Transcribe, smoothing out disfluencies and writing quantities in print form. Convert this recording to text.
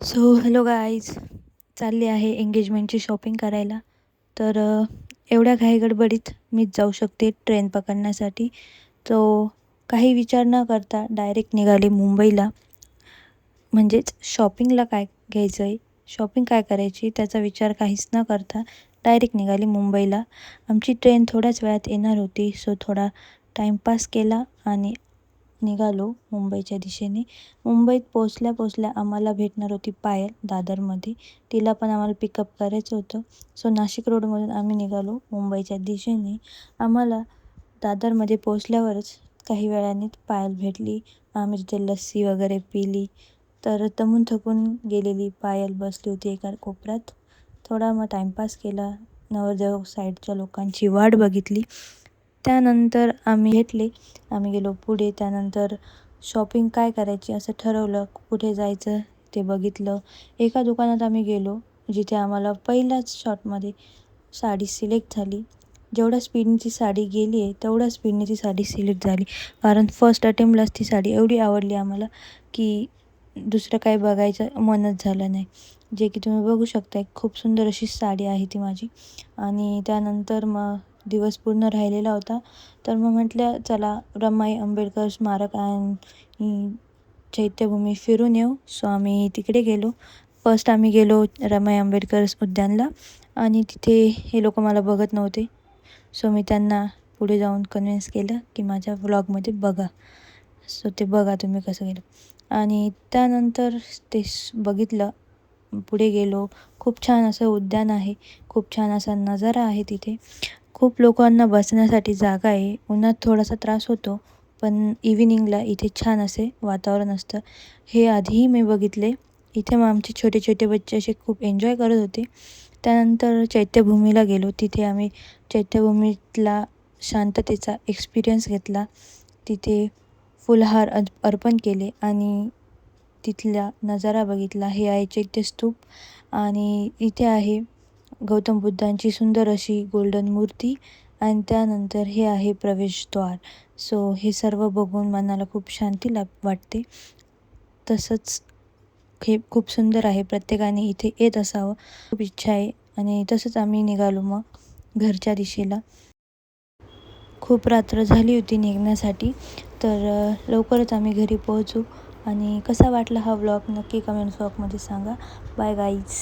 Hello guys. चालली आहे एंगेजमेंटची shopping करायला. तर एवढ्या घाई गडबडीत मीच जाऊ शकते ट्रेन पकडण्यासाठी. काही विचार न करता डायरेक्ट निघाले मुंबईला. म्हणजेच शॉपिंगला काय घ्यायचं आहे, शॉपिंग काय करायची त्याचा विचार काहीच न करता डायरेक्ट निघाली मुंबईला. आमची ट्रेन थोड्याच वेळात येणार होती, थोडा टाईमपास केला आणि निघालो मुंबईच्या दिशेने. मुंबईत पोचल्या आम्हाला भेटणार होती पायल दादरमध्ये. तिला पण आम्हाला पिकअप करायचं होतं. नाशिक रोडमधून आम्ही निघालो मुंबईच्या दिशेने. आम्हाला दादरमध्ये पोचल्यावरच काही वेळाने पायल भेटली. आम्ही तिथे लस्सी वगैरे पिली. तर दमून थकून गेलेली पायल बसली होती एका कोपऱ्यात. थोडा मग टाईमपास केला, नवरदेव साईडच्या लोकांची वाट बघितली. त्यानंतर आम्ही गेलो पुढे. त्यानंतर शॉपिंग काय करायची असं ठरवलं, कुठे जायचं ते बघितलं. एका दुकानात आम्ही गेलो जिथे आम्हाला पहिल्याच शॉटमध्ये साडी सिलेक्ट झाली. जेवढ्या स्पीडनी ती साडी गेली आहे तेवढ्या स्पीडने ती साडी सिलेक्ट झाली. कारण फर्स्ट अटेम्प्टलाच ती साडी एवढी आवडली आम्हाला की दुसरं काही बघायचं मनच झालं नाही. जे की तुम्ही बघू शकता, खूप सुंदर अशी साडी आहे ती माझी. आणि त्यानंतर मग दिवस पूर्ण राहिलेला होता. तर मग म्हटलं चला रमाई आंबेडकर स्मारक आणि चैत्यभूमी फिरून येऊ. आम्ही तिकडे गेलो. फर्स्ट आम्ही गेलो रमाई आंबेडकर उद्यानला. आणि तिथे हे लोक मला बघत नव्हते. मी त्यांना पुढे जाऊन कन्व्हिन्स केलं की माझ्या व्लॉगमध्ये बघा. ते बघा तुम्ही कसं गेलं. आणि त्यानंतर ते बघितलं. पुढे गेलो. खूप छान असं उद्यान आहे, खूप छान असा नजारा आहे तिथे. खूप लोकांना बसण्यासाठी जागा आहे. उन्हात थोडासा त्रास होतो, पण इव्हिनिंगला इथे छान असे वातावरण असतं. हे आधीही मी बघितले. इथे मग आमचे छोटे छोटे बच्चे असे खूप एन्जॉय करत होते. त्यानंतर चैत्यभूमीला गेलो. तिथे आम्ही चैत्यभूमीतला शांततेचा एक्सपिरियन्स घेतला. तिथे फुलहार अर्पण केले आणि तिथला नजारा बघितला. हे आहे चैत्यस्तूप आणि इथे आहे गौतम बुद्धांची सुंदर अशी गोल्डन मूर्ती. आणि त्यानंतर हे आहे प्रवेशद्वार. हे सर्व बघून मनाला खूप शांती वाटते. तसंच हे खूप सुंदर आहे. प्रत्येकाने इथे येत असावं, खूप इच्छा आहे. आणि तसंच आम्ही निघालो मग घरच्या दिशेला. खूप रात्र झाली होती निघण्यासाठी. तर लवकरच आम्ही घरी पोहोचू. आणि कसा वाटला हा व्लॉग नक्की कमेंट्स बॉक्समध्ये सांगा. Bye guys.